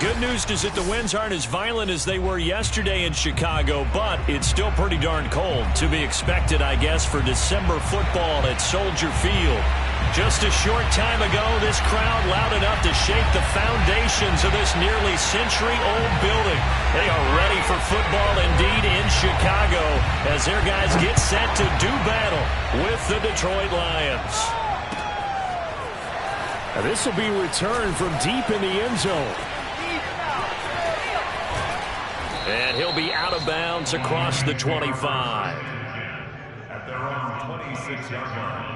good news is that the winds aren't as violent as they were yesterday in Chicago, but it's still pretty darn cold. To be expected, I guess, for December football at Soldier Field. Just a short time ago, this crowd loud enough to shake the foundations of this nearly century-old building. They are ready for football indeed in Chicago as their guys get set to do battle with the Detroit Lions. Now this will be returned from deep in the end zone. And he'll be out of bounds across the 25. At their own 26-yard line.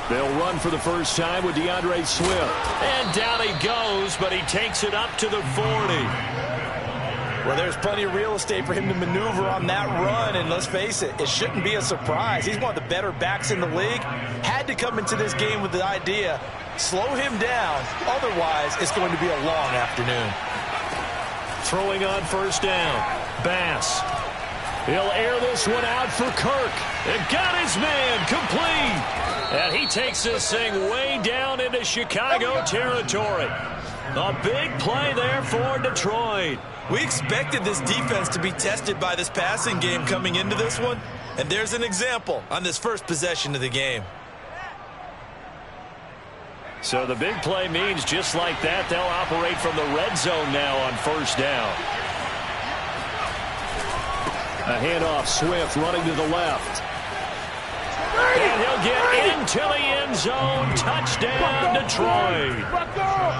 They'll run for the first time with DeAndre Swift. And down he goes, but he takes it up to the 40. Well, there's plenty of real estate for him to maneuver on that run, and let's face it, it shouldn't be a surprise. He's one of the better backs in the league. Had to come into this game with the idea, slow him down, otherwise it's going to be a long afternoon. Throwing on first down, Bass. He'll air this one out for Kirk. And got his man complete. And he takes this thing way down into Chicago territory. A big play there for Detroit. We expected this defense to be tested by this passing game coming into this one. And there's an example on this first possession of the game. So the big play means just like that, they'll operate from the red zone now on first down. A handoff, Swift running to the left. And he'll get into the end zone. Touchdown, Detroit.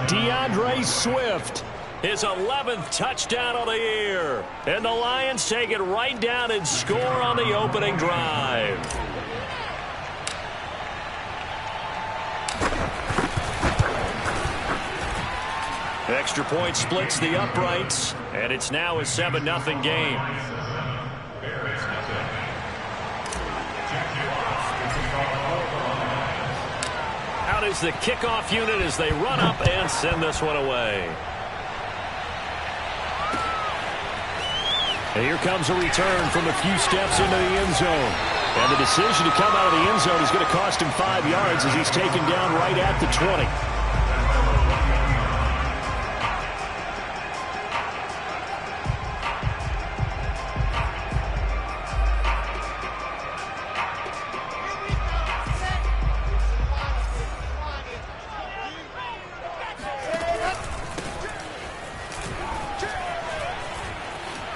DeAndre Swift, his 11th touchdown of the year. And the Lions take it right down and score on the opening drive. Extra point splits the uprights, and it's now a 7-0 game. Out is the kickoff unit as they run up and send this one away. And here comes a return from a few steps into the end zone. And the decision to come out of the end zone is going to cost him 5 yards as he's taken down right at the 20.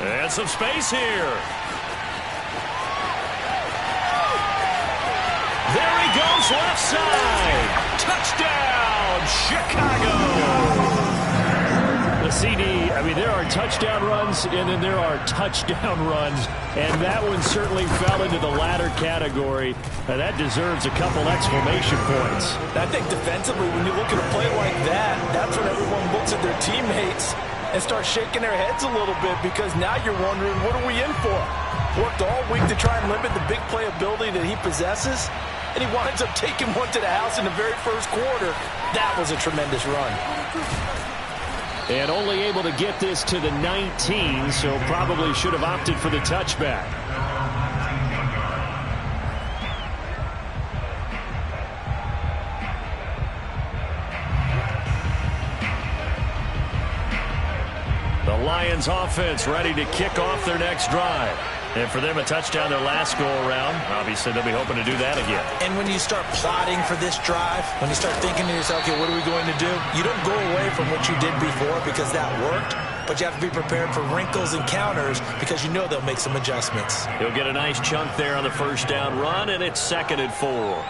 And some space here. There he goes, left side. Touchdown, Chicago. The CD, I mean, there are touchdown runs, and then there are touchdown runs. And that one certainly fell into the latter category. That deserves a couple exclamation points. I think defensively, when you look at a play like that, that's when everyone looks at their teammates and start shaking their heads a little bit, because now you're wondering, what are we in for? Worked all week to try and limit the big playability that he possesses, and he winds up taking one to the house in the very first quarter. That was a tremendous run. And only able to get this to the 19, so probably should have opted for the touchback. Lions offense ready to kick off their next drive. And for them, a touchdown their last go-around. Obviously, they'll be hoping to do that again. And when you start plotting for this drive, when you start thinking to yourself, okay, what are we going to do? You don't go away from what you did before because that worked, but you have to be prepared for wrinkles and counters because you know they'll make some adjustments. He'll get a nice chunk there on the first down run, and it's 2nd and 4.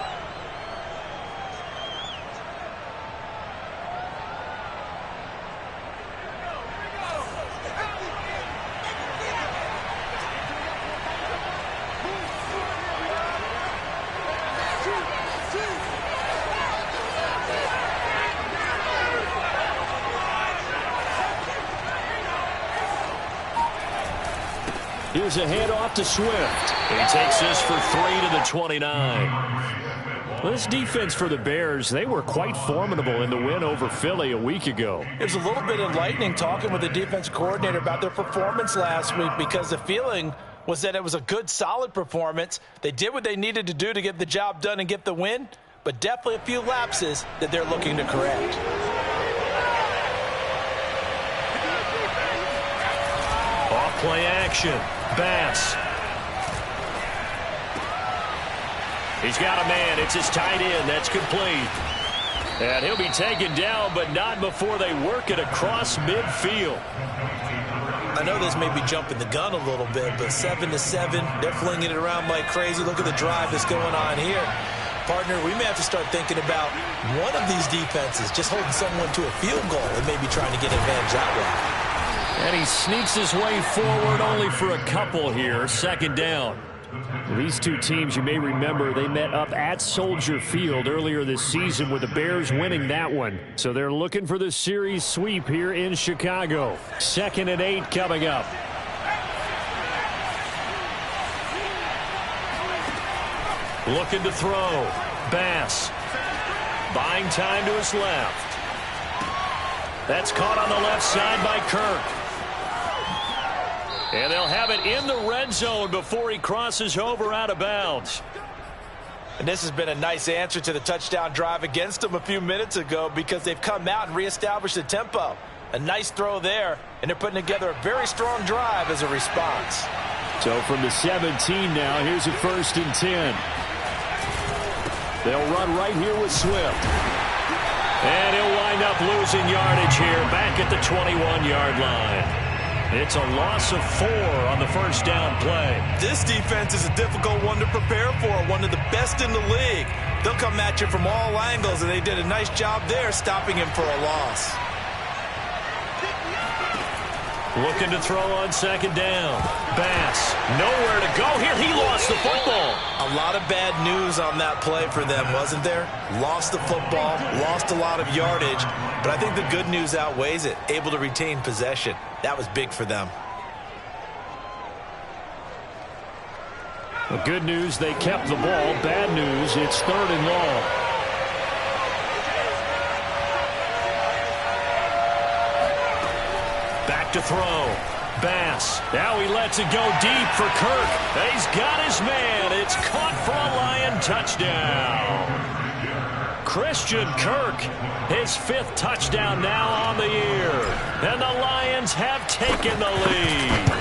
Here's a handoff to Swift. He takes this for 3 to the 29. This defense for the Bears, they were quite formidable in the win over Philly a week ago. It was a little bit enlightening talking with the defense coordinator about their performance last week, because the feeling was that it was a good, solid performance. They did what they needed to do to get the job done and get the win, but definitely a few lapses that they're looking to correct. Off play action. Bass. He's got a man. It's his tight end. That's complete. And he'll be taken down, but not before they work it across midfield. I know this may be jumping the gun a little bit, but 7-7, they're flinging it around like crazy. Look at the drive that's going on here. Partner, we may have to start thinking about one of these defenses just holding someone to a field goal and maybe trying to get advantage that way. And he sneaks his way forward only for a couple here. Second down. These two teams, you may remember, they met up at Soldier Field earlier this season with the Bears winning that one. So they're looking for the series sweep here in Chicago. 2nd and 8 coming up. Looking to throw. Bass. Buying time to his left. That's caught on the left side by Kirk. And they'll have it in the red zone before he crosses over out of bounds. And this has been a nice answer to the touchdown drive against them a few minutes ago, because they've come out and reestablished the tempo. A nice throw there, and they're putting together a very strong drive as a response. So from the 17 now, here's a 1st and 10. They'll run right here with Swift. And he'll wind up losing yardage here back at the 21-yard line. It's a loss of 4 on the first down play. This defense is a difficult one to prepare for, one of the best in the league. They'll come at you from all angles, and they did a nice job there stopping him for a loss. Looking to throw on 2nd down. Bass, nowhere to go here. He lost the football. A lot of bad news on that play for them, wasn't there? Lost the football, lost a lot of yardage, but I think the good news outweighs it. Able to retain possession. That was big for them. The good news, they kept the ball. Bad news, it's 3rd and long. Back to throw. Bass. Now he lets it go deep for Kirk. He's got his man. It's caught for a Lion touchdown. Christian Kirk, his 5th touchdown now on the year. And the Lions have taken the lead.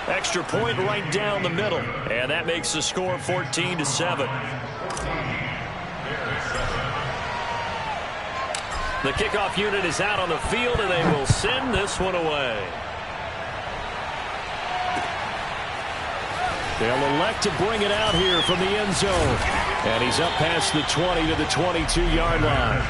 Extra point right down the middle. And that makes the score 14-7. The kickoff unit is out on the field, and they will send this one away. They'll elect to bring it out here from the end zone. And he's up past the 20 to the 22-yard line.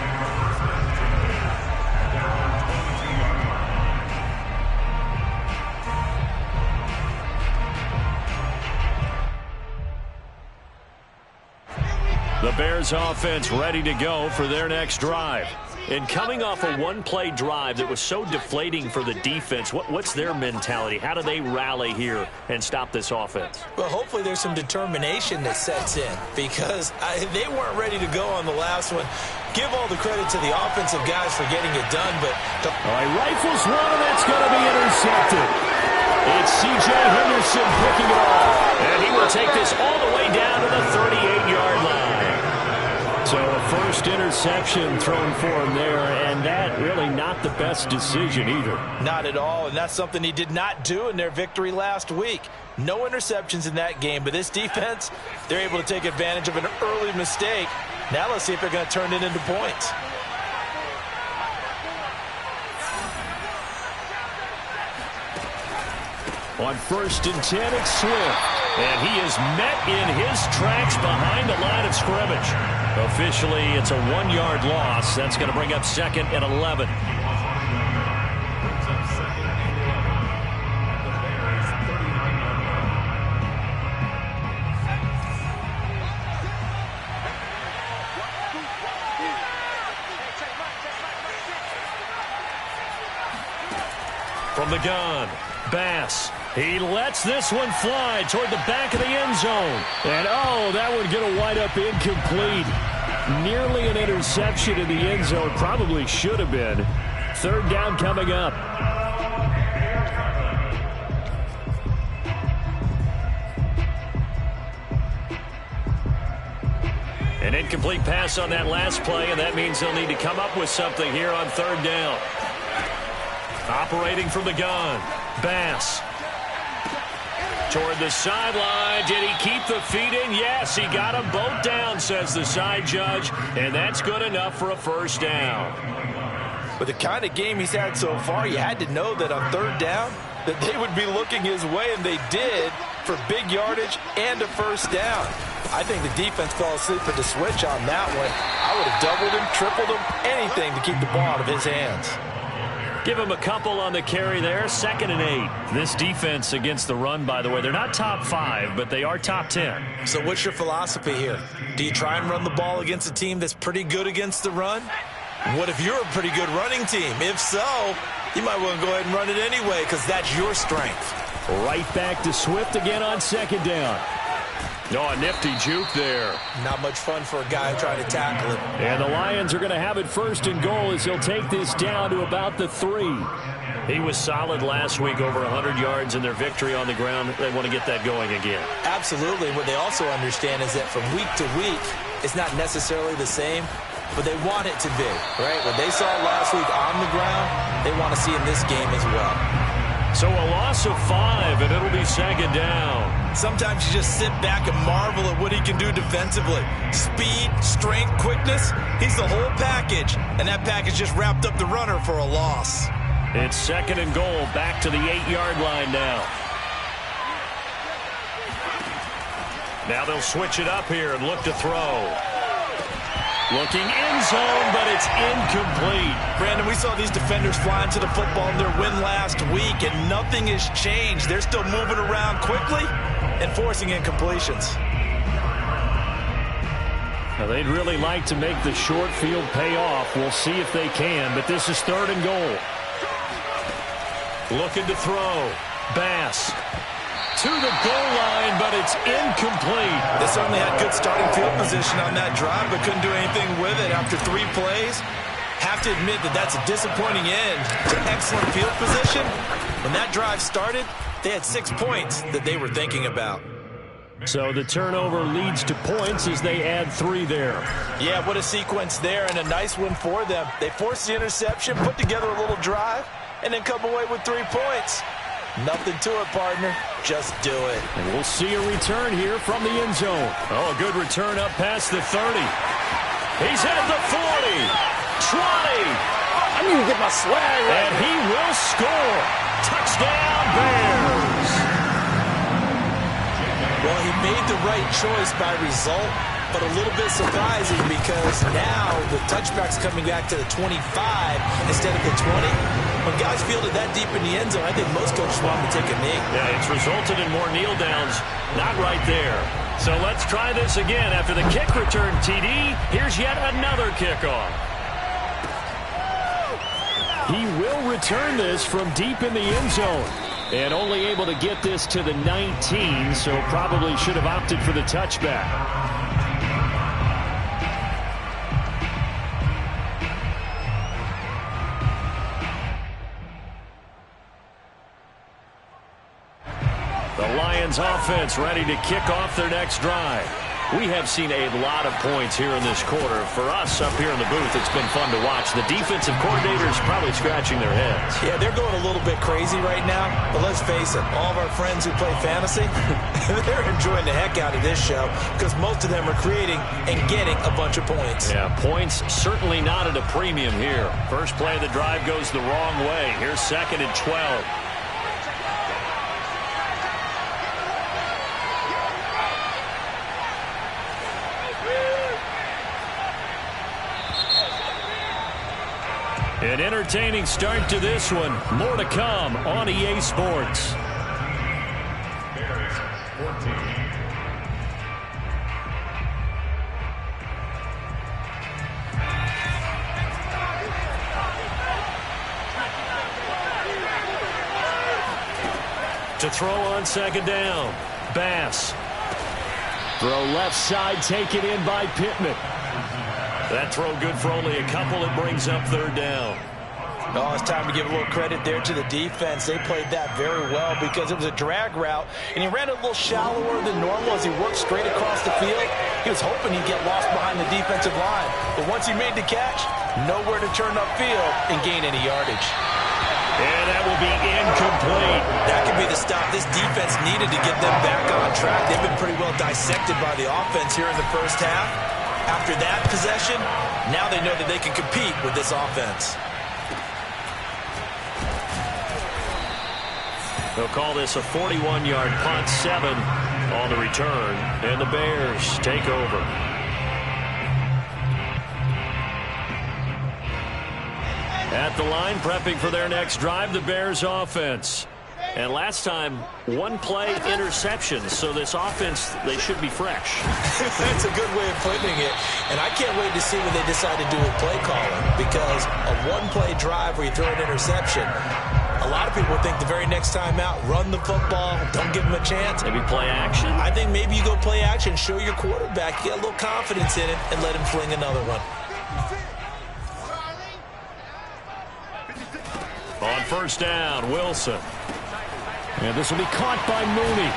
The Bears offense ready to go for their next drive. And coming off a one-play drive that was so deflating for the defense, what's their mentality? How do they rally here and stop this offense? Well, hopefully there's some determination that sets in, because they weren't ready to go on the last one. Give all the credit to the offensive guys for getting it done, but... He rifles one, and that's going to be intercepted. It's C.J. Henderson picking it off. And he will take this all the way down to the 38-yard line. So a first interception thrown for him there, and that really not the best decision either. Not at all, and that's something he did not do in their victory last week. No interceptions in that game, but this defense, they're able to take advantage of an early mistake. Now let's see if they're going to turn it into points. On 1st and 10, it's Swift. And he is met in his tracks behind the line of scrimmage. Officially, it's a 1-yard loss. That's going to bring up 2nd and 11. From the gun, Bass. He lets this one fly toward the back of the end zone. And, oh, that one going to wind up incomplete. Nearly an interception in the end zone. Probably should have been. Third down coming up. An incomplete pass on that last play, and that means they'll need to come up with something here on third down. Operating from the gun, Bass. Toward the sideline. Did he keep the feet in? Yes, he got them both down, says the side judge, and that's good enough for a first down. With the kind of game he's had so far, you had to know that on third down that they would be looking his way, and they did, for big yardage and a first down. I think the defense fell asleep at the switch on that one. I would have doubled him, tripled him, anything to keep the ball out of his hands. Give him a couple on the carry there. 2nd and 8. This defense against the run, by the way, they're not top 5, but they are top 10. So what's your philosophy here? Do you try and run the ball against a team that's pretty good against the run? What if you're a pretty good running team? If so, you might want to go ahead and run it anyway because that's your strength. Right back to Swift again on 2nd down. Oh, a nifty juke there. Not much fun for a guy trying to tackle it. And the Lions are going to have it 1st and goal as he'll take this down to about the 3. He was solid last week, over 100 yards in their victory on the ground. They want to get that going again. Absolutely. What they also understand is that from week to week, it's not necessarily the same, but they want it to be, right? What they saw last week on the ground, they want to see in this game as well. So a loss of 5, and it'll be 2nd down. Sometimes you just sit back and marvel at what he can do defensively. Speed, strength, quickness, he's the whole package. And that package just wrapped up the runner for a loss. It's 2nd and goal, back to the 8-yard line now. Now they'll switch it up here and look to throw. Looking end zone, but it's incomplete. Brandon, we saw these defenders flying to the football in their win last week, and nothing has changed. They're still moving around quickly and forcing incompletions. Now, they'd really like to make the short field pay off. We'll see if they can, but this is 3rd and goal. Looking to throw. Bass. To the goal line, but it's incomplete. They certainly had good starting field position on that drive, but couldn't do anything with it after 3 plays. Have to admit that that's a disappointing end to excellent field position. When that drive started, they had 6 points that they were thinking about. So the turnover leads to points as they add 3 there. Yeah, what a sequence there, and a nice one for them. They forced the interception, put together a little drive, and then come away with 3 points. Nothing to it, partner. Just do it. And we'll see a return here from the end zone. Oh, a good return up past the 30. He's at the 40. 20. I need to get my swag right. And he will score. Touchdown, Bears. Well, he made the right choice by result, but a little bit surprising because now the touchback's coming back to the 25 instead of the 20. When guys fielded that deep in the end zone, I think most coaches want them to take a knee. Yeah, it's resulted in more kneel downs. Not right there. So let's try this again. After the kick return, TD, here's yet another kickoff. He will return this from deep in the end zone. And only able to get this to the 19, so probably should have opted for the touchback. The Lions offense ready to kick off their next drive. We have seen a lot of points here in this quarter. For us up here in the booth, it's been fun to watch. The defensive coordinators probably scratching their heads. Yeah, they're going a little bit crazy right now. But let's face it, all of our friends who play fantasy, they're enjoying the heck out of this show because most of them are creating and getting a bunch of points. Yeah, points certainly not at a premium here. First play of the drive goes the wrong way. Here's 2nd and 12. An entertaining start to this one. More to come on EA Sports. Bears 14. To throw on second down. Bass. Throw left side, taken in by Pittman. That throw good for only a couple. It brings up third down. Oh, it's time to give a little credit there to the defense. They played that very well because it was a drag route, and he ran a little shallower than normal as he worked straight across the field. He was hoping he'd get lost behind the defensive line, but once he made the catch, nowhere to turn upfield and gain any yardage. And that will be incomplete. That could be the stop this defense needed to get them back on track. They've been pretty well dissected by the offense here in the first half. After that possession, now they know that they can compete with this offense. They'll call this a 41-yard punt, 7 on the return, and the Bears take over. At the line, prepping for their next drive, the Bears offense. And last time, one play interception, so this offense, they should be fresh. That's a good way of putting it. And I can't wait to see what they decide to do with play calling, because a one-play drive where you throw an interception, a lot of people think the very next time out, run the football, don't give them a chance. Maybe play action. I think maybe you go play action, show your quarterback, get a little confidence in it, and let him fling another one. On first down, Wilson. And this will be caught by Mooney.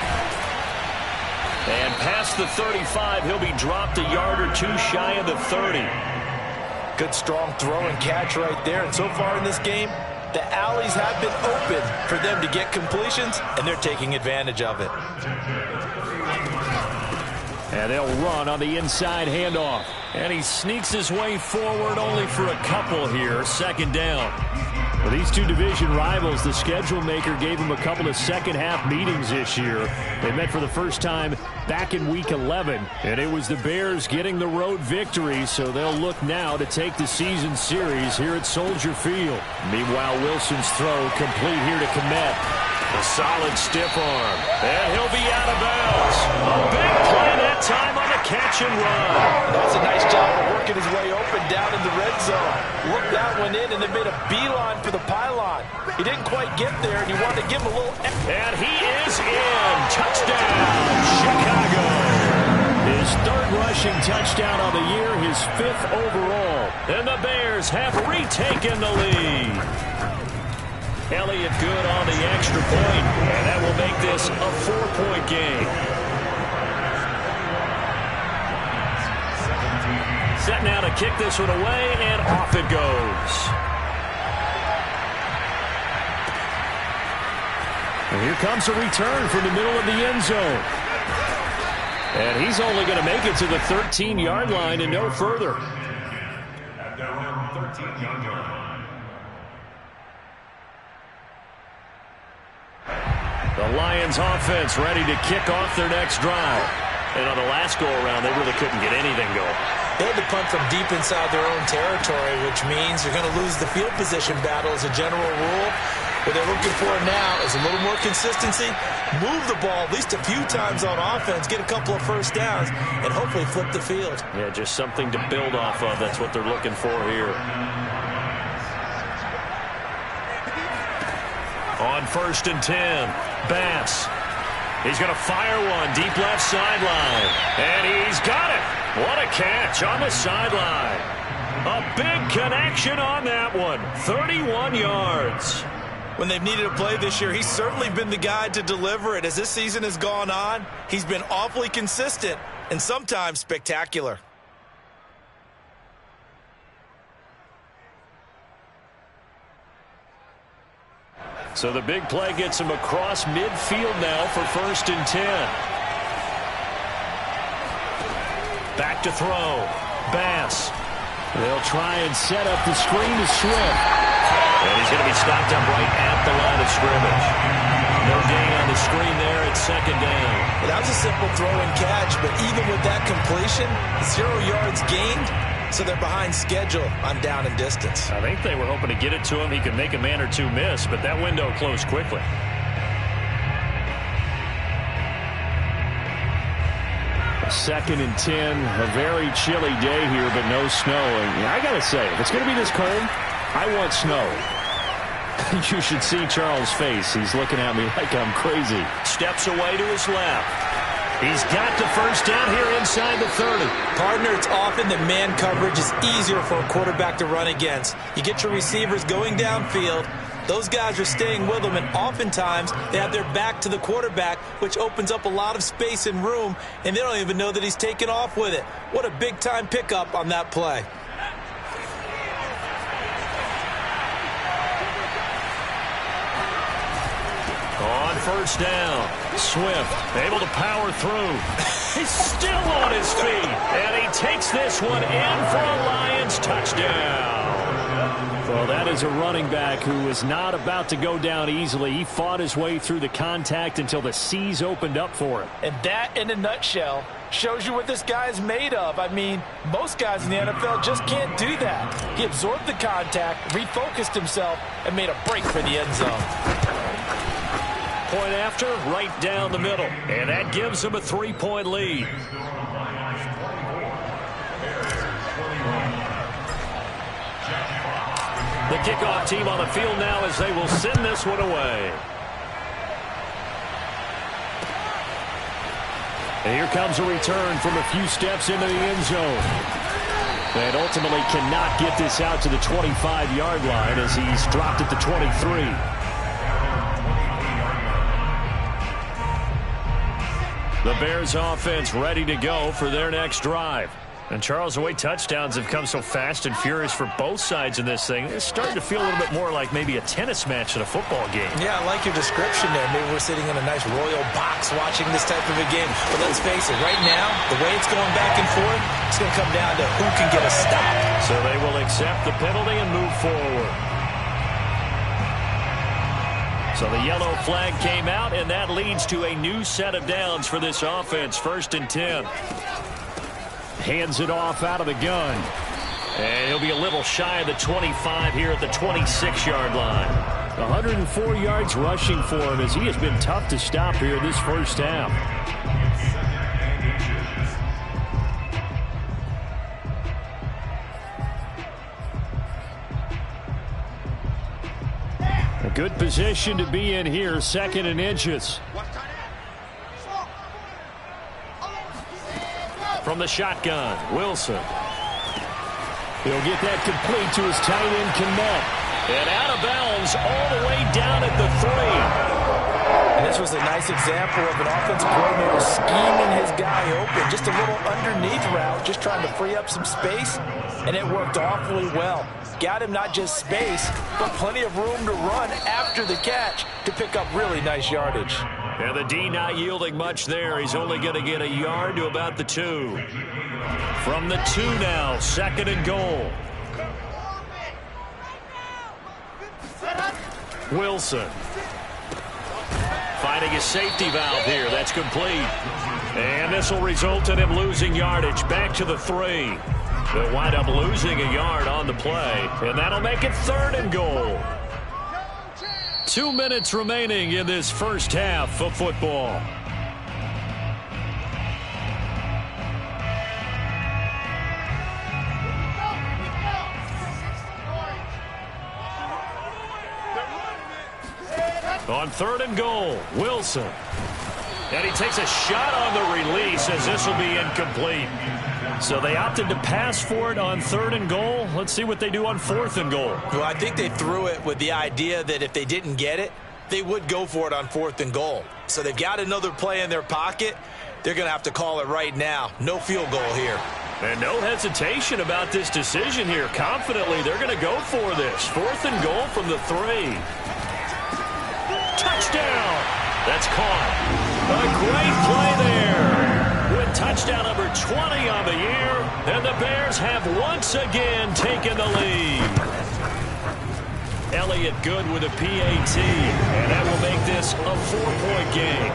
And past the 35, he'll be dropped a yard or two shy of the 30. Good strong throw and catch right there. And so far in this game, the alleys have been open for them to get completions, and they're taking advantage of it. And they'll run on the inside handoff. And he sneaks his way forward only for a couple here. Second down. For these two division rivals, the schedule maker gave them a couple of second-half meetings this year. They met for the first time back in Week 11, and it was the Bears getting the road victory, so they'll look now to take the season series here at Soldier Field. Meanwhile, Wilson's throw complete here to Kmet. A solid stiff arm, and he'll be out of bounds. A big play that time on the catch and run. That's a nice job of working his way open down in the red zone. Looked that one in and then made a beeline for the pylon. He didn't quite get there, and he wanted to give him a little... And he is in. Touchdown, Chicago. His third rushing touchdown of the year, his 5th overall. And the Bears have retaken the lead. Elliott good on the extra point, and that will make this a 4-point game. Set now to kick this one away, and off it goes. And here comes a return from the middle of the end zone. And he's only going to make it to the 13-yard line and no further. At their own 13-yard line. The Lions offense ready to kick off their next drive. And on the last go-around, they really couldn't get anything going. They had to punt from deep inside their own territory, which means you're going to lose the field position battle as a general rule. What they're looking for now is a little more consistency, move the ball at least a few times on offense, get a couple of first downs, and hopefully flip the field. Yeah, just something to build off of. That's what they're looking for here. On first and 10, Bass. He's going to fire one deep left sideline. And he's got it. What a catch on the sideline. A big connection on that one. 31 yards. When they've needed a play this year, he's certainly been the guy to deliver it. As this season has gone on, he's been awfully consistent and sometimes spectacular. So the big play gets him across midfield now for first and 10. Back to throw. Bass. They'll try and set up the screen to Swift. And he's going to be stopped up right at the line of scrimmage. No gain on the screen there at second down. Well, that was a simple throw and catch, but even with that completion, 0 yards gained, so they're behind schedule on down and distance. I think they were hoping to get it to him. He could make a man or two miss, but that window closed quickly. Second and 10, a very chilly day here, but no snow. And I got to say, if it's going to be this cold, I want snow. You should see Charles' face. He's looking at me like I'm crazy. Steps away to his left. He's got the first down here inside the 30. Partner, it's often that man coverage is easier for a quarterback to run against. You get your receivers going downfield. Those guys are staying with them, and oftentimes they have their back to the quarterback, which opens up a lot of space and room, and they don't even know that he's taken off with it. What a big-time pickup on that play. On first down, Swift able to power through. He's still on his feet, and he takes this one in for a Lions touchdown. Well, that is a running back who is not about to go down easily. He fought his way through the contact until the seas opened up for him. And that, in a nutshell, shows you what this guy is made of. I mean, most guys in the NFL just can't do that. He absorbed the contact, refocused himself, and made a break for the end zone. Point after, right down the middle. And that gives him a 3-point lead. The kickoff team on the field now as they will send this one away. And here comes a return from a few steps into the end zone. And ultimately cannot get this out to the 25-yard line as he's dropped at the 23. The Bears offense ready to go for their next drive. And Charles, the way touchdowns have come so fast and furious for both sides in this thing, it's starting to feel a little bit more like maybe a tennis match in a football game. Yeah, I like your description there. Maybe we're sitting in a nice royal box watching this type of a game. But let's face it, right now, the way it's going back and forth, it's going to come down to who can get a stop. So they will accept the penalty and move forward. So the yellow flag came out, and that leads to a new set of downs for this offense. 1st and 10. Hands it off out of the gun. And he'll be a little shy of the 25 here at the 26-yard line. 104 yards rushing for him as he has been tough to stop here this first half. A good position to be in here, 2nd and inches. From the shotgun, Wilson. He'll get that complete to his tight end, Kmet. And out of bounds all the way down at the 3. And this was a nice example of an offensive coordinator scheming his guy open. Just a little underneath route, just trying to free up some space, and it worked awfully well. Got him not just space, but plenty of room to run after the catch to pick up really nice yardage. And the D not yielding much there. He's only going to get a yard to about the 2. From the 2 now, 2nd and goal. Wilson. Finding a safety valve here. That's complete. And this will result in him losing yardage back to the 3. They'll wind up losing a yard on the play. And that'll make it 3rd and goal. 2 minutes remaining in this first half of football. On 3rd and goal, Wilson. And he takes a shot on the release as this will be incomplete. So they opted to pass for it on 3rd and goal. Let's see what they do on 4th and goal. Well, I think they threw it with the idea that if they didn't get it, they would go for it on 4th and goal. So they've got another play in their pocket. They're going to have to call it right now. No field goal here. And no hesitation about this decision here. Confidently, they're going to go for this. 4th and goal from the 3. Touchdown! That's caught. A great play there. With touchdown number 20 on the year, and the Bears have once again taken the lead. Elliott good with a PAT, and that will make this a 4-point game.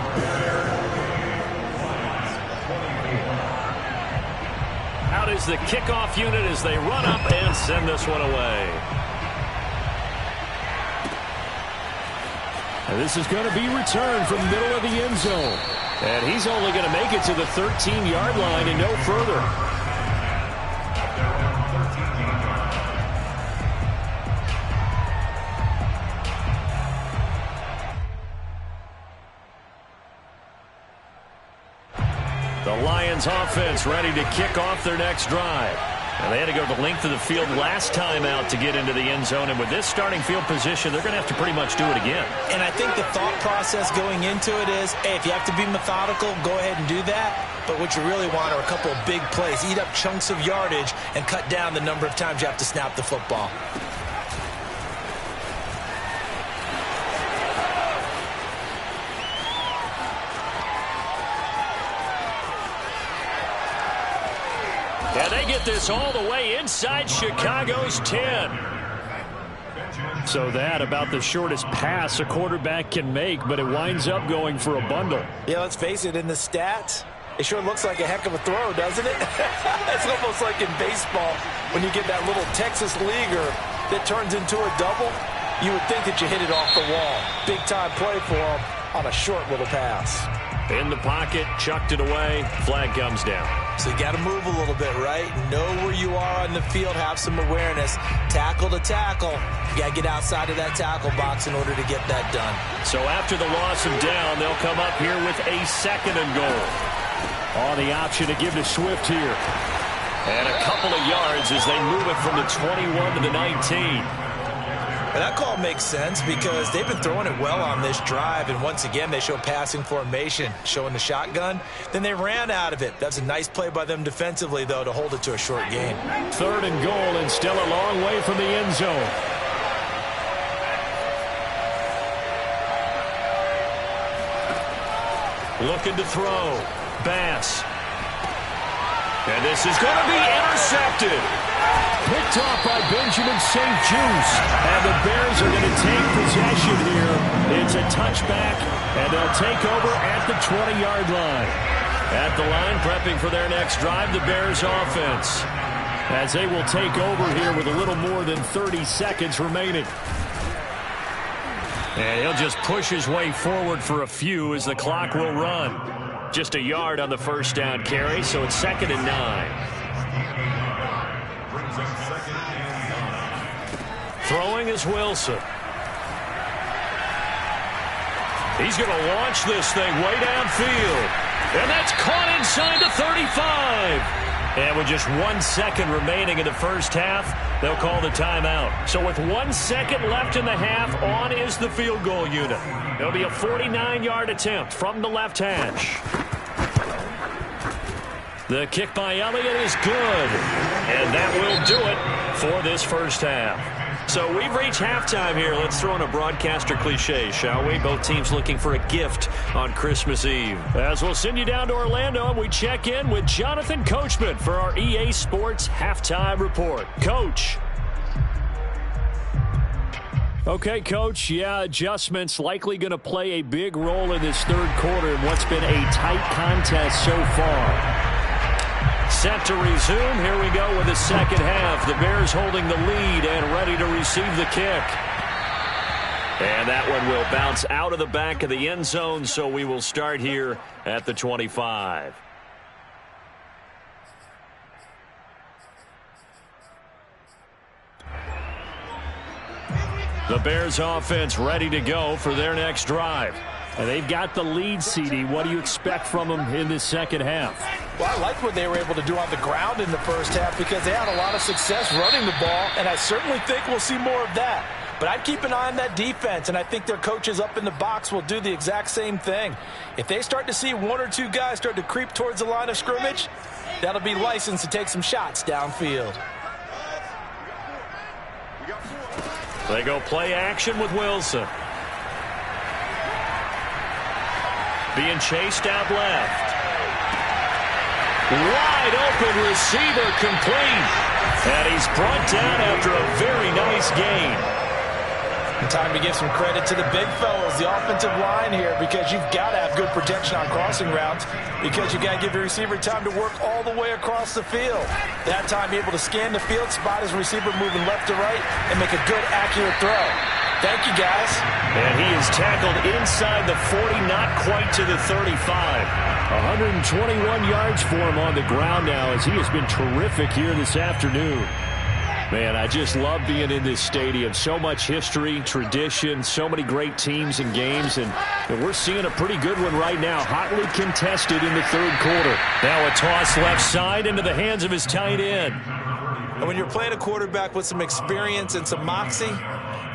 Out is the kickoff unit as they run up and send this one away. And this is going to be returned from the middle of the end zone. And he's only going to make it to the 13-yard line and no further. The Lions offense ready to kick off their next drive. Now, they had to go the length of the field last time out to get into the end zone, and with this starting field position, they're going to have to pretty much do it again. And I think the thought process going into it is, hey, if you have to be methodical, go ahead and do that. But what you really want are a couple of big plays. Eat up chunks of yardage and cut down the number of times you have to snap the football. And they get this all the way inside Chicago's 10. So that about the shortest pass a quarterback can make, but it winds up going for a bundle. Yeah, let's face it, in the stats, it sure looks like a heck of a throw, doesn't it? It's almost like in baseball when you get that little Texas leaguer that turns into a double. You would think that you hit it off the wall. Big-time play for him on a short little pass. In the pocket, chucked it away, flag comes down. So you got to move a little bit, right? Know where you are on the field, have some awareness. Tackle to tackle. You got to get outside of that tackle box in order to get that done. So after the loss of down, they'll come up here with a 2nd and goal. Oh, the option to give to Swift here. And a couple of yards as they move it from the 21 to the 19. And that call makes sense because they've been throwing it well on this drive, and once again they show passing formation, showing the shotgun. Then they ran out of it. That's a nice play by them defensively, though, to hold it to a short gain. 3rd and goal, and still a long way from the end zone. Looking to throw. Bass. And this is going to be intercepted. Picked off by Benjamin St. Juice. And the Bears are going to take possession here. It's a touchback, and they'll take over at the 20-yard line. At the line, prepping for their next drive, the Bears offense. As they will take over here with a little more than 30 seconds remaining. And he'll just push his way forward for a few as the clock will run. Just a yard on the first down carry, so it's 2nd and 9. Throwing is Wilson. He's going to launch this thing way downfield. And that's caught inside the 35. And with just 1 second remaining in the first half, they'll call the timeout. So with 1 second left in the half, on is the field goal unit. It'll be a 49-yard attempt from the left hash. The kick by Elliott is good. And that will do it for this first half. So we've reached halftime here. Let's throw in a broadcaster cliche, shall we? Both teams looking for a gift on Christmas Eve. As we'll send you down to Orlando, and we check in with Jonathan Coachman for our EA Sports Halftime Report. Coach. Okay, Coach, yeah, adjustments likely going to play a big role in this third quarter in what's been a tight contest so far. Set to resume. Here we go with the second half. The Bears holding the lead and ready to receive the kick. And that one will bounce out of the back of the end zone, so we will start here at the 25. The Bears offense ready to go for their next drive. And they've got the lead, CD. What do you expect from them in this second half? Well, I like what they were able to do on the ground in the first half because they had a lot of success running the ball, and I certainly think we'll see more of that. But I'd keep an eye on that defense, and I think their coaches up in the box will do the exact same thing. If they start to see 1 or 2 guys start to creep towards the line of scrimmage, that'll be licensed to take some shots downfield. They go play action with Wilson. Being chased out left. Wide open receiver complete. And he's brought down after a very nice gain. And time to give some credit to the big fellas, the offensive line here, because you've got to have good protection on crossing routes because you've got to give your receiver time to work all the way across the field. That time, be able to scan the field, spot his receiver moving left to right, and make a good, accurate throw. Thank you, guys. And he is tackled inside the 40, not quite to the 35. 121 yards for him on the ground now as he has been terrific here this afternoon. Man, I just love being in this stadium. So much history, tradition, so many great teams and games, and we're seeing a pretty good one right now. Hotly contested in the third quarter. Now a toss left side into the hands of his tight end. And when you're playing a quarterback with some experience and some moxie,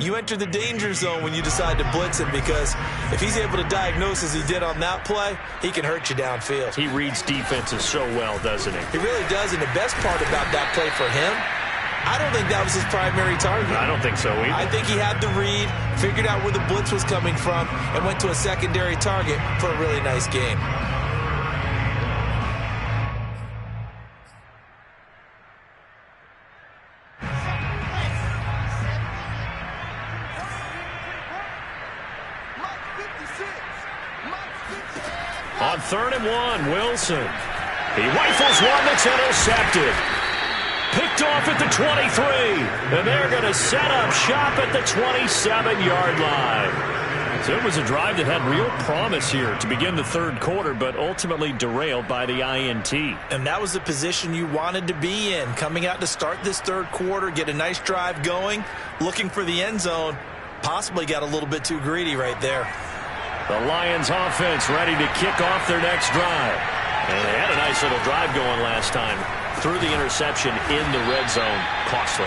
you enter the danger zone when you decide to blitz him, because if he's able to diagnose as he did on that play, he can hurt you downfield. He reads defenses so well, doesn't he? He really does, and the best part about that play for him, I don't think that was his primary target. I don't think so either. I think he had the read, figured out where the blitz was coming from, and went to a secondary target for a really nice game. On 3rd and 1, Wilson. He rifles one that's intercepted. Picked off at the 23. And they're going to set up shop at the 27-yard line. So it was a drive that had real promise here to begin the third quarter, but ultimately derailed by the INT. And that was the position you wanted to be in, coming out to start this third quarter, get a nice drive going, looking for the end zone. Possibly got a little bit too greedy right there. The Lions offense ready to kick off their next drive. And they had a nice little drive going last time. Threw the interception in the red zone. Costly.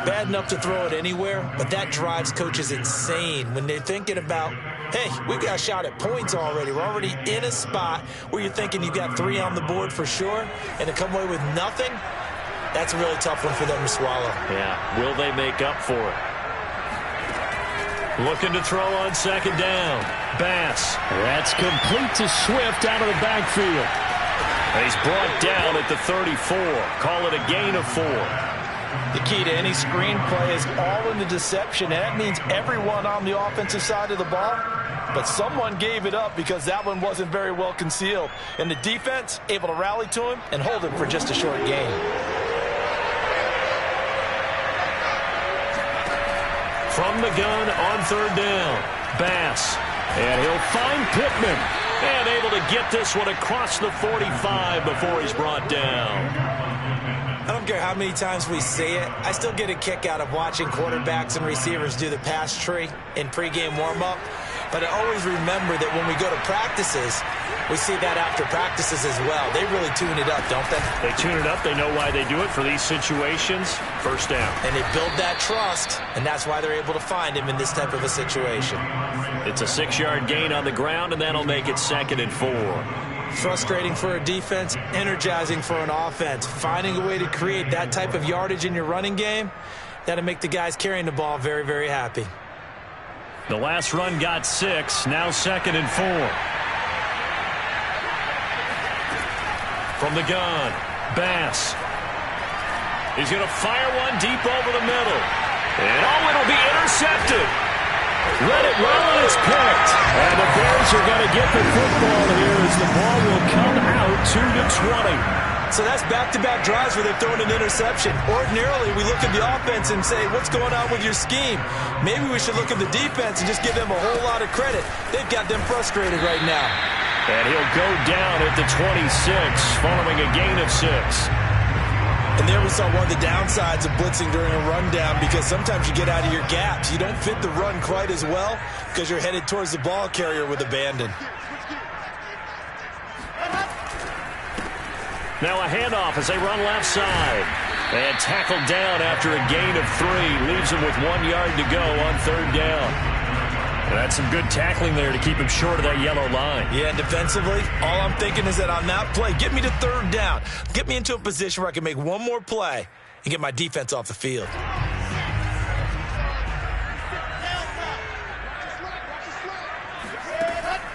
Bad enough to throw it anywhere, but that drives coaches insane when they're thinking about, hey, we got a shot at points already. We're already in a spot where you're thinking you got 3 on the board for sure, and to come away with nothing, that's a really tough one for them to swallow. Yeah, will they make up for it? Looking to throw on 2nd down. Bass. That's complete to Swift out of the backfield. And he's brought down at the 34. Call it a gain of 4. The key to any screenplay is all in the deception, and that means everyone on the offensive side of the ball. But someone gave it up because that one wasn't very well concealed. And the defense able to rally to him and hold him for just a short gain. From the gun on 3rd down. Bass. And he'll find Pittman. And able to get this one across the 45 before he's brought down. I don't care how many times we say it, I still get a kick out of watching quarterbacks and receivers do the pass tree in pregame warm-up. But I always remember that when we go to practices, we see that after practices as well. They really tune it up, don't they? They tune it up. They know why they do it for these situations. 1st down. And they build that trust, and that's why they're able to find him in this type of a situation. It's a 6-yard gain on the ground, and that'll make it 2nd and 4. Frustrating for a defense, energizing for an offense. Finding a way to create that type of yardage in your running game, that'll make the guys carrying the ball very, very happy. The last run got 6, now 2nd and 4. From the gun, Bass. He's going to fire one deep over the middle. And it'll be intercepted. Read it well, and it's picked. And the Bears are going to get the football here as the ball will come out 2-20. So that's back-to-back drives where they've thrown an interception. Ordinarily, we look at the offense and say, what's going on with your scheme? Maybe we should look at the defense and just give them a whole lot of credit. They've got them frustrated right now. And he'll go down at the 26, following a gain of 6. And there we saw one of the downsides of blitzing during a rundown, because sometimes you get out of your gaps. You don't fit the run quite as well because you're headed towards the ball carrier with abandon. Now a handoff as they run left side. And tackled down after a gain of 3. Leaves him with 1 yard to go on 3rd down. And that's some good tackling there to keep him short of that yellow line. Yeah, and defensively, all I'm thinking is that on that play, get me to 3rd down. Get me into a position where I can make one more play and get my defense off the field.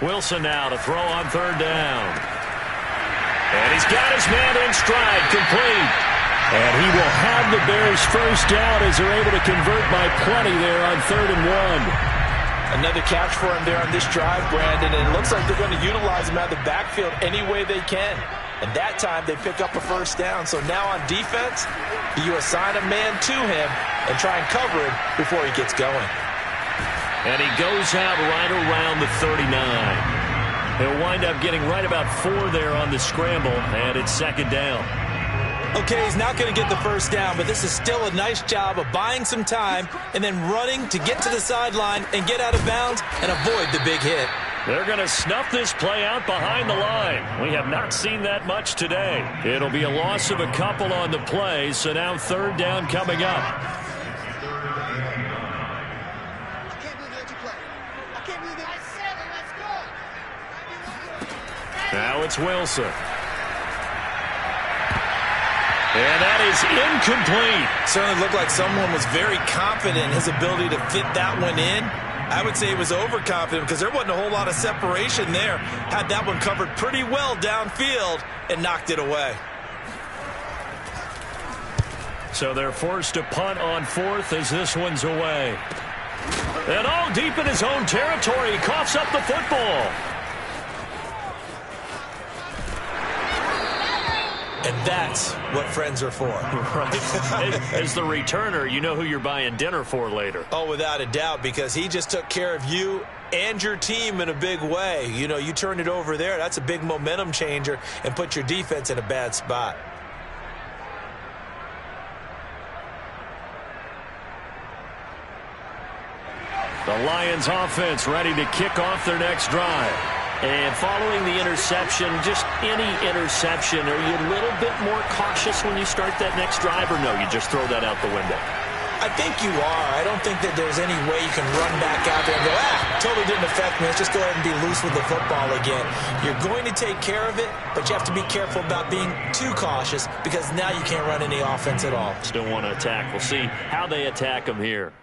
Wilson now to throw on 3rd down. And he's got his man in stride, complete. And he will have the Bears 1st down as they're able to convert by plenty there on 3rd and 1. Another catch for him there on this drive, Brandon, and it looks like they're going to utilize him out of the backfield any way they can. And that time they pick up a 1st down. So now on defense, you assign a man to him and try and cover him before he gets going. And he goes out right around the 39. He'll wind up getting right about 4 there on the scramble, and it's 2nd down. Okay, he's not going to get the first down, but this is still a nice job of buying some time and then running to get to the sideline and get out of bounds and avoid the big hit. They're going to snuff this play out behind the line. We have not seen that much today. It'll be a loss of a couple on the play, so now third down coming up. Now it's Wilson. And that is incomplete. Certainly looked like someone was very confident in his ability to fit that one in. I would say he was overconfident because there wasn't a whole lot of separation there. Had that one covered pretty well downfield and knocked it away. So they're forced to punt on fourth as this one's away. And all deep in his own territory, he coughs up the football. And that's what friends are for. Right. As the returner, you know who you're buying dinner for later. Oh, without a doubt, because he just took care of you and your team in a big way. You know, you turned it over there. That's a big momentum changer and put your defense in a bad spot. The Lions offense ready to kick off their next drive. And following the interception, just any interception, are you a little bit more cautious when you start that next drive, or no, you just throw that out the window? I think you are. I don't think that there's any way you can run back out there and go, totally didn't affect me. Let's just go ahead and be loose with the football again. You're going to take care of it, but you have to be careful about being too cautious because now you can't run any offense at all. Still want to attack. We'll see how they attack them here.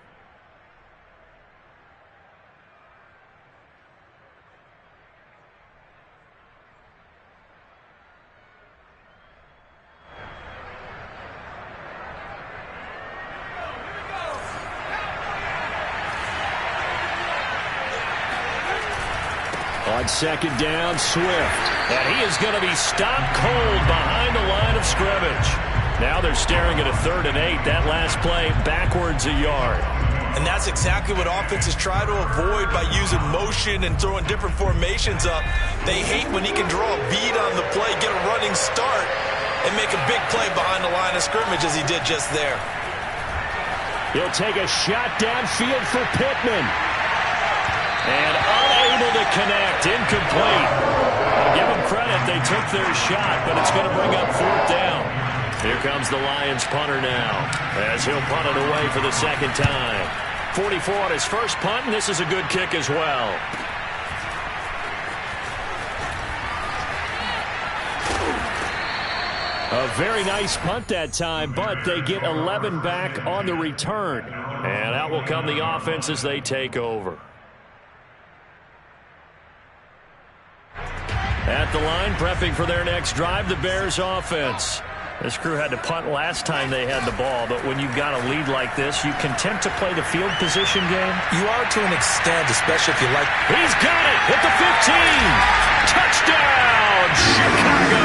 On second down, Swift. And he is going to be stopped cold behind the line of scrimmage. Now they're staring at a 3rd and 8. That last play backwards a yard. And that's exactly what offenses try to avoid by using motion and throwing different formations up. They hate when he can draw a bead on the play, get a running start, and make a big play behind the line of scrimmage as he did just there. He'll take a shot downfield for Pittman. And unable to connect, incomplete. I'll give them credit, they took their shot, but it's going to bring up 4th down. Here comes the Lions punter now, as he'll punt it away for the second time. 44 on his first punt, and this is a good kick as well. A very nice punt that time, but they get 11 back on the return. And out will come the offense as they take over. At the line, prepping for their next drive, the Bears offense. This crew had to punt last time they had the ball, but when you've got a lead like this, you content to play the field position game? You are to an extent, especially if you like. He's got it at the 15. Touchdown, Chicago.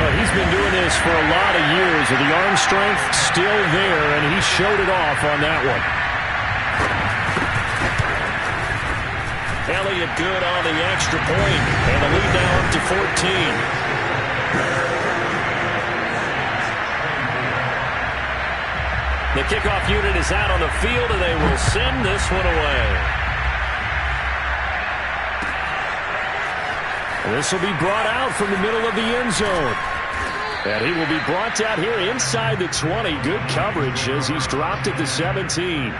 Well, he's been doing this for a lot of years, and the arm strength still there, and he showed it off on that one. Elliott good on the extra point, and the lead now up to 14. The kickoff unit is out on the field, and they will send this one away. This will be brought out from the middle of the end zone. And he will be brought out here inside the 20. Good coverage as he's dropped at the 17.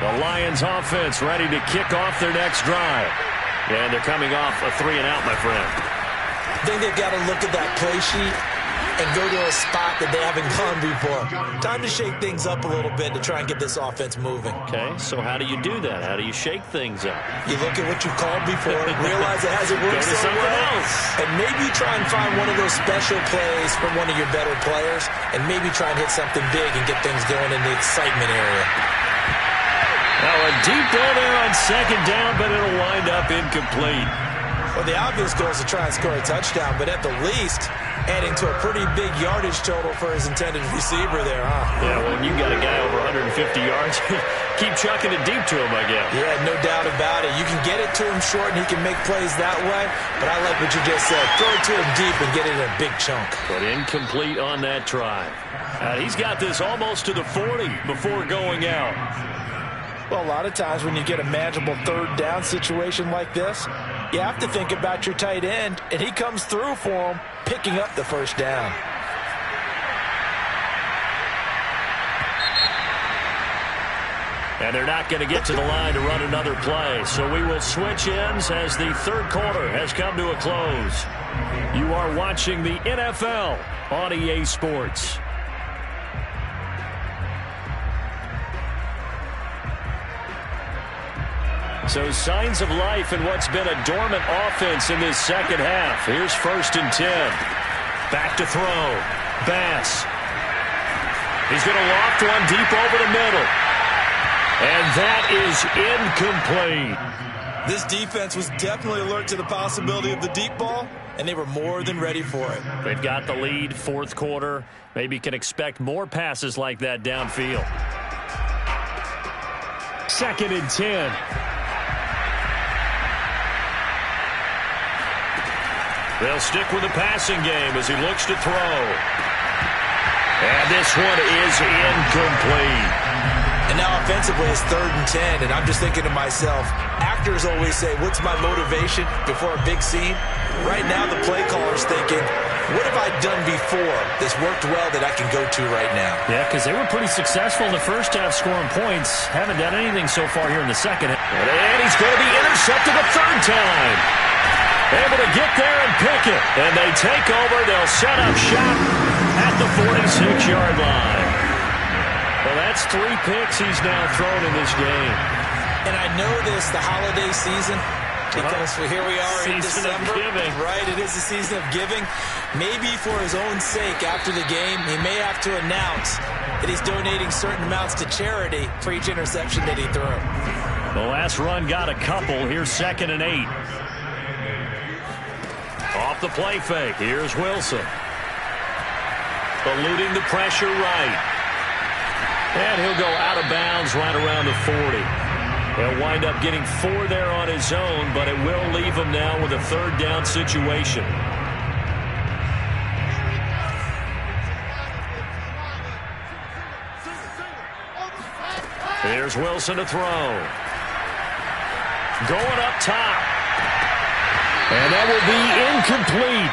The Lions offense ready to kick off their next drive. And they're coming off a 3-and-out, my friend. I think they've got to look at that play sheet and go to a spot that they haven't gone before. Time to shake things up a little bit to try and get this offense moving. Okay, so how do you do that? How do you shake things up? You look at what you called before, realize it hasn't worked Go to so something well, else. and maybe try and find one of those special plays from one of your better players, and maybe try and hit something big and get things going in the excitement area. Now a deep ball there on second down, but it'll wind up incomplete. Well, the obvious goal is to try and score a touchdown, but at the least, adding to a pretty big yardage total for his intended receiver there, huh? Yeah, when you got a guy over 150 yards, keep chucking it deep to him, I guess. Yeah, no doubt about it. You can get it to him short, and he can make plays that way, but I like what you just said. Throw it to him deep and get it in a big chunk. But incomplete on that try. He's got this almost to the 40 before going out. Well, a lot of times when you get a manageable third down situation like this, you have to think about your tight end, and he comes through for him, picking up the first down. And they're not going to get to the line to run another play. So we will switch ends as the third quarter has come to a close. You are watching the NFL on EA Sports. So signs of life in what's been a dormant offense in this second half. Here's 1st and 10. Back to throw. Bass. He's going to loft one deep over the middle. And that is incomplete. This defense was definitely alert to the possibility of the deep ball, and they were more than ready for it. They've got the lead, fourth quarter. Maybe can expect more passes like that downfield. 2nd and 10. They'll stick with the passing game as he looks to throw. And this one is incomplete. And now offensively it's 3rd and 10, and I'm just thinking to myself, actors always say, what's my motivation before a big scene? Right now the play caller's thinking, what have I done before that's worked well that I can go to right now? Yeah, because they were pretty successful in the first half scoring points. Haven't done anything so far here in the second. And he's going to be intercepted a third time. Able to get there and pick it. And they take over. They'll set up shop at the 46-yard line. Well, that's 3 picks he's now thrown in this game. And I know this, the holiday season, because here we are in December. Right, it is the season of giving. Maybe for his own sake, after the game, he may have to announce that he's donating certain amounts to charity for each interception that he threw. The last run got a couple. Here's 2nd and 8. Off the play fake. Here's Wilson. Eluding the pressure right. And he'll go out of bounds right around the 40. He'll wind up getting 4 there on his own, but it will leave him now with a 3rd down situation. Here's Wilson to throw. Going up top. And that will be incomplete.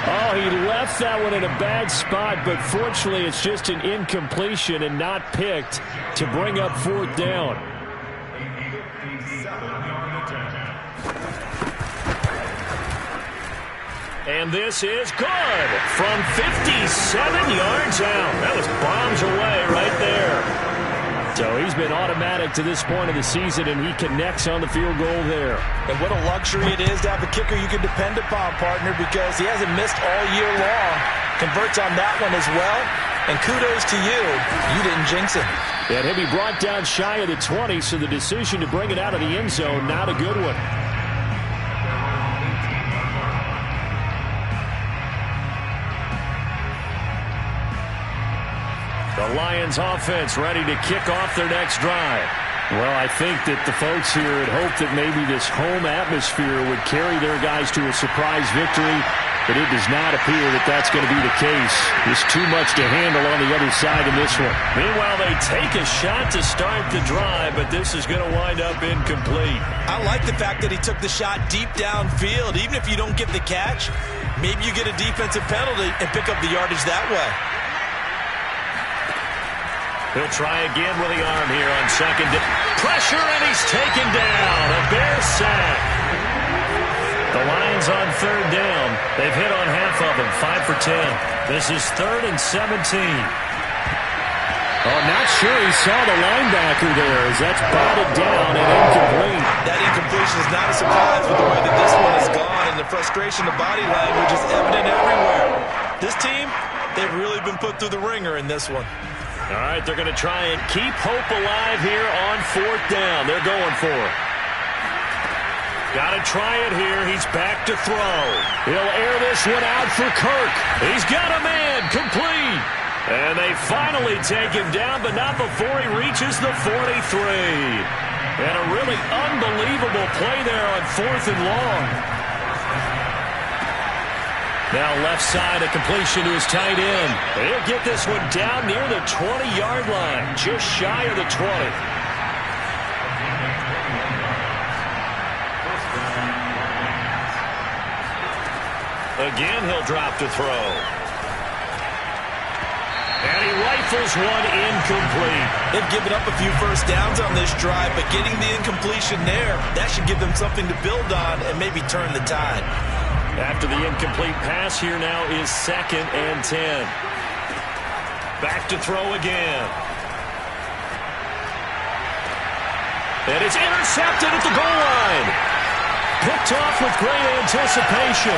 Oh, he left that one in a bad spot, but fortunately it's just an incompletion and not picked to bring up 4th down. And this is good from 57 yards out. That was bombs away right there. So he's been automatic to this point of the season, and he connects on the field goal there. And what a luxury it is to have a kicker you can depend upon, partner, because he hasn't missed all year long. Converts on that one as well. And kudos to you. You didn't jinx him. And he'll be brought down shy of the 20, so the decision to bring it out of the end zone, not a good one. The Lions offense ready to kick off their next drive. Well, I think that the folks here had hoped that maybe this home atmosphere would carry their guys to a surprise victory, but it does not appear that that's going to be the case. There's too much to handle on the other side in this one. Meanwhile, they take a shot to start the drive, but this is going to wind up incomplete. I like the fact that he took the shot deep downfield. Even if you don't get the catch, maybe you get a defensive penalty and pick up the yardage that way. He'll try again with the arm here on 2nd. Pressure, and he's taken down. A Bear sack. The Lions on 3rd down. They've hit on half of them, 5 for 10. This is 3rd and 17. Oh, not sure he saw the linebacker there as that's batted down and incomplete. That incompletion is not a surprise with the way that this one has gone, and the frustration, the body language is evident everywhere. This team, they've really been put through the ringer in this one. All right, they're going to try and keep hope alive here on 4th down. They're going for it. Got to try it here. He's back to throw. He'll air this one out for Kirk. He's got a man. Complete. And they finally take him down, but not before he reaches the 43. And a really unbelievable play there on 4th and long. Now left side, a completion to his tight end. He'll get this one down near the 20-yard line, just shy of the 20. Again, he'll drop to throw. And he rifles one incomplete. They've given up a few first downs on this drive, but getting the incompletion there, that should give them something to build on and maybe turn the tide. After the incomplete pass, here now is 2nd and 10. Back to throw again. And it's intercepted at the goal line. Picked off with great anticipation.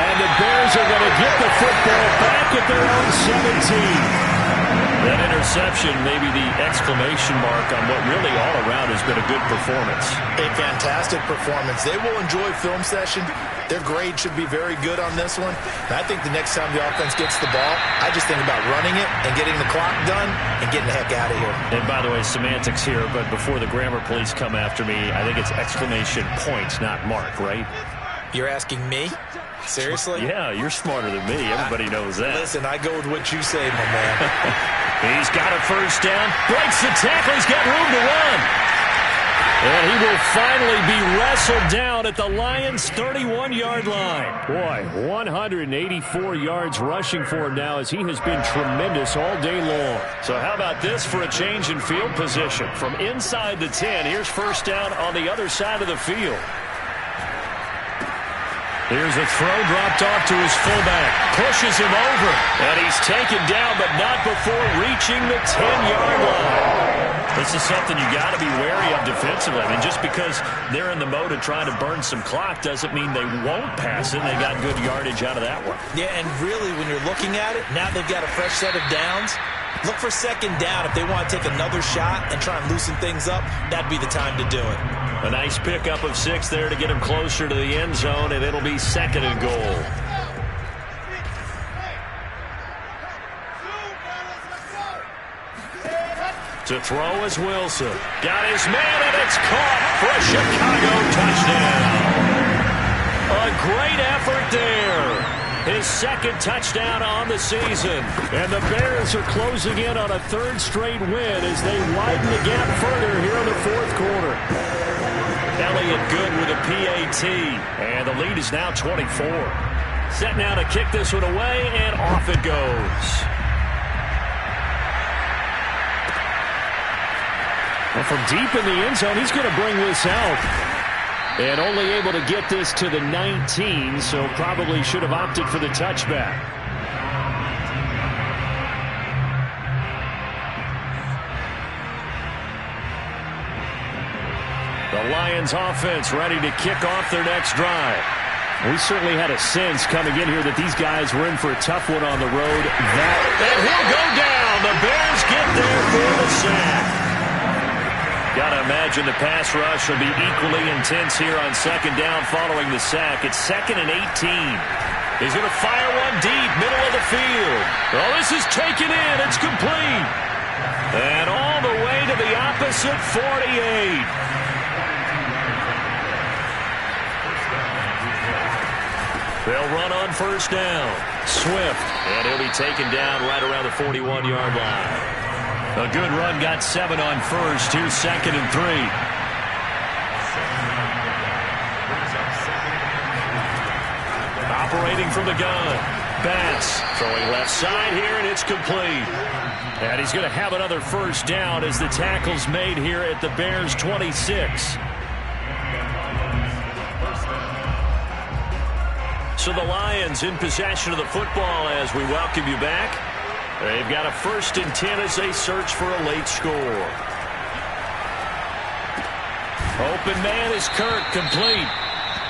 And the Bears are going to get the football back at their own 17. That interception may be the exclamation mark on what really all around has been a good performance. A fantastic performance. They will enjoy film session. Their grade should be very good on this one. And I think the next time the offense gets the ball, I just think about running it and getting the clock done and getting the heck out of here. And by the way, semantics here, but before the grammar police come after me, I think it's exclamation point, not mark, right? You're asking me? Seriously? Yeah, you're smarter than me. Everybody knows that. Listen, I go with what you say, my man. He's got a first down. Breaks the tackle. He's got room to run. And he will finally be wrestled down at the Lions' 31-yard line. Boy, 184 yards rushing for him now as he has been tremendous all day long. So how about this for a change in field position? From inside the 10, here's first down on the other side of the field. Here's a throw dropped off to his fullback. Pushes him over. And he's taken down, but not before reaching the 10-yard line. This is something you got to be wary of defensively. I mean, just because they're in the mode of trying to burn some clock doesn't mean they won't pass it. They got good yardage out of that one. Yeah, and really, when you're looking at it, now they've got a fresh set of downs. Look for second down. If they want to take another shot and try and loosen things up, that'd be the time to do it. A nice pickup of 6 there to get him closer to the end zone, and it'll be 2nd and goal. To throw is Wilson. Got his man, and it's caught for a Chicago touchdown. A great effort there. His 2nd touchdown on the season. And the Bears are closing in on a 3rd straight win as they widen the gap further here in the 4th quarter. Elliott good with a PAT. And the lead is now 24. Set now to kick this one away, and off it goes. Well, from deep in the end zone, he's going to bring this out. And only able to get this to the 19, so probably should have opted for the touchback. The Lions offense ready to kick off their next drive. We certainly had a sense coming in here that these guys were in for a tough one on the road. And he'll go down. The Bears get there for the sack. Got to imagine the pass rush will be equally intense here on 2nd down following the sack. It's 2nd and 18. He's going to fire one deep, middle of the field. Oh, this is taken in. It's complete. And all the way to the opposite 48. They'll run on first down. Swift. And he'll be taken down right around the 41-yard line. A good run, got 7 on first. Here's 2nd and 3. Operating from the gun. Bass throwing left side here, and it's complete. And he's going to have another first down as the tackle's made here at the Bears' 26. So the Lions in possession of the football as we welcome you back. They've got a 1st and 10 as they search for a late score. Open man is Kirk, complete.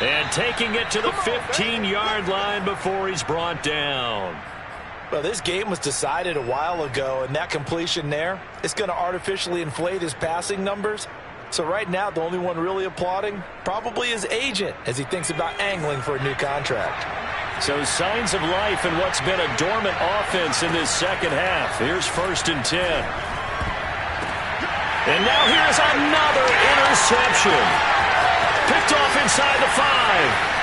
And taking it to the 15-yard line before he's brought down. Well, this game was decided a while ago, and that completion there is going to artificially inflate his passing numbers. So right now, the only one really applauding probably his agent as he thinks about angling for a new contract. So signs of life in what's been a dormant offense in this second half. Here's 1st and 10. And now here's another interception. Picked off inside the 5.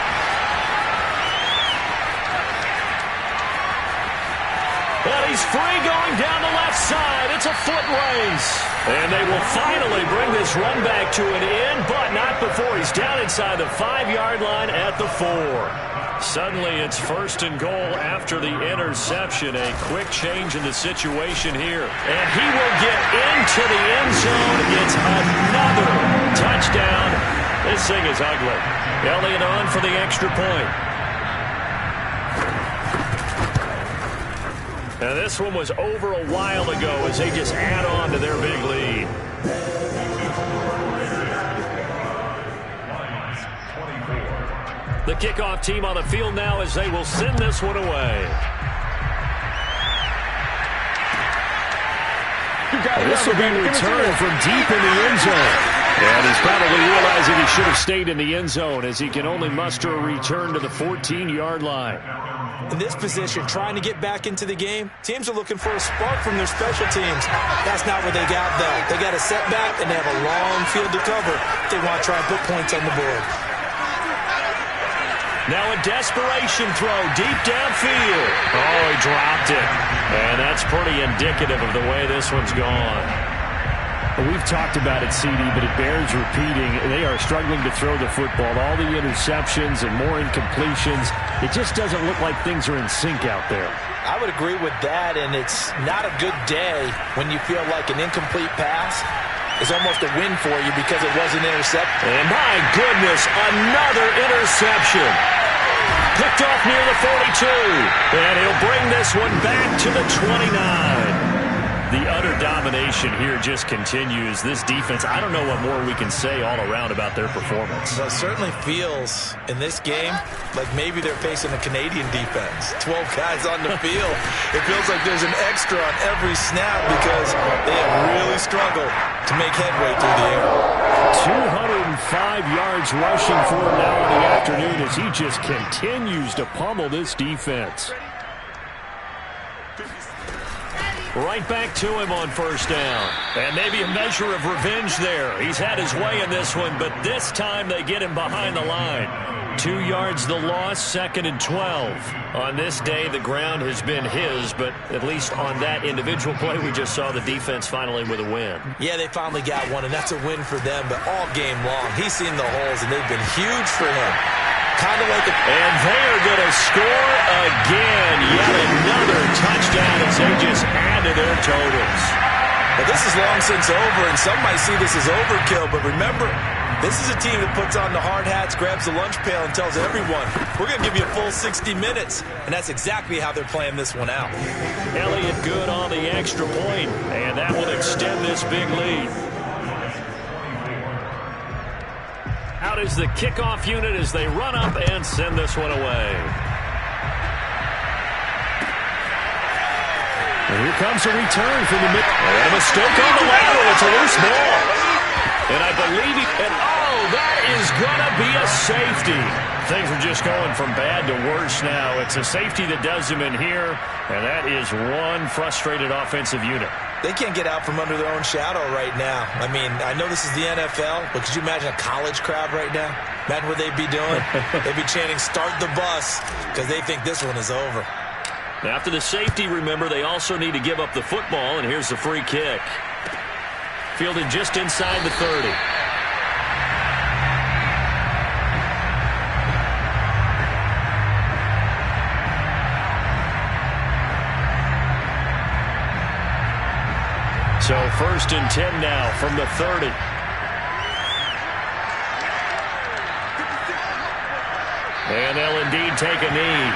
But he's free going down the left side. It's a foot race. And they will finally bring this run back to an end, but not before he's down inside the 5-yard line at the 4. Suddenly it's 1st and goal after the interception. A quick change in the situation here. And he will get into the end zone. It's another touchdown. This thing is ugly. Elliott on for the extra point. And this one was over a while ago as they just add on to their big lead. The kickoff team on the field now as they will send this one away. This will be returned from deep in the end zone. And he's probably realizing he should have stayed in the end zone as he can only muster a return to the 14-yard line. In this position, trying to get back into the game, teams are looking for a spark from their special teams. That's not what they got, though. They got a setback, and they have a long field to cover if they want to try and put points on the board. Now a desperation throw deep downfield. Oh, he dropped it. And that's pretty indicative of the way this one's gone. We've talked about it, CD, but it bears repeating. They are struggling to throw the football. All the interceptions and more incompletions. It just doesn't look like things are in sync out there. I would agree with that, and it's not a good day when you feel like an incomplete pass is almost a win for you because it wasn't intercepted. And my goodness, another interception. Picked off near the 42. And he'll bring this one back to the 29. The utter domination here just continues. This defense, I don't know what more we can say all around about their performance. Well, it certainly feels in this game like maybe they're facing a Canadian defense. 12 guys on the field. It feels like there's an extra on every snap because they have really struggled to make headway through the air. 205 yards rushing for him now in the afternoon as he just continues to pummel this defense. Right back to him on 1st down. And maybe a measure of revenge there. He's had his way in this one, but this time they get him behind the line. 2 yards the loss, 2nd and 12. On this day, the ground has been his, but at least on that individual play, we just saw the defense finally with a win. Yeah, they finally got one, and that's a win for them, but all game long, he's seen the holes, and they've been huge for him. Kind of like a... And they are going to score again. Yet another touchdown as they just add to their totals. Well, this is long since over, and some might see this as overkill, but remember, this is a team that puts on the hard hats, grabs the lunch pail, and tells everyone, we're going to give you a full 60 minutes. And that's exactly how they're playing this one out. Elliott good on the extra point, and that will extend this big lead. Out is the kickoff unit as they run up and send this one away. And here comes a return from the middle. And a mistake on the lateral. It's a loose ball. And I believe that is going to be a safety. Things are just going from bad to worse now. It's a safety that does them in here, and that is one frustrated offensive unit. They can't get out from under their own shadow right now. I mean, I know this is the NFL, but could you imagine a college crowd right now? Imagine what they'd be doing. They'd be chanting, start the bus, because they think this one is over. After the safety, remember, they also need to give up the football, and here's the free kick. Fielded just inside the 30. So 1st and 10 now from the 30. And they'll indeed take a knee.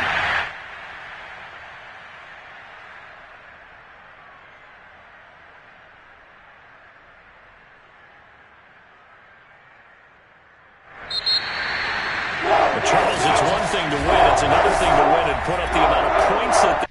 But Charles, it's one thing to win. It's another thing to win and put up the amount of points that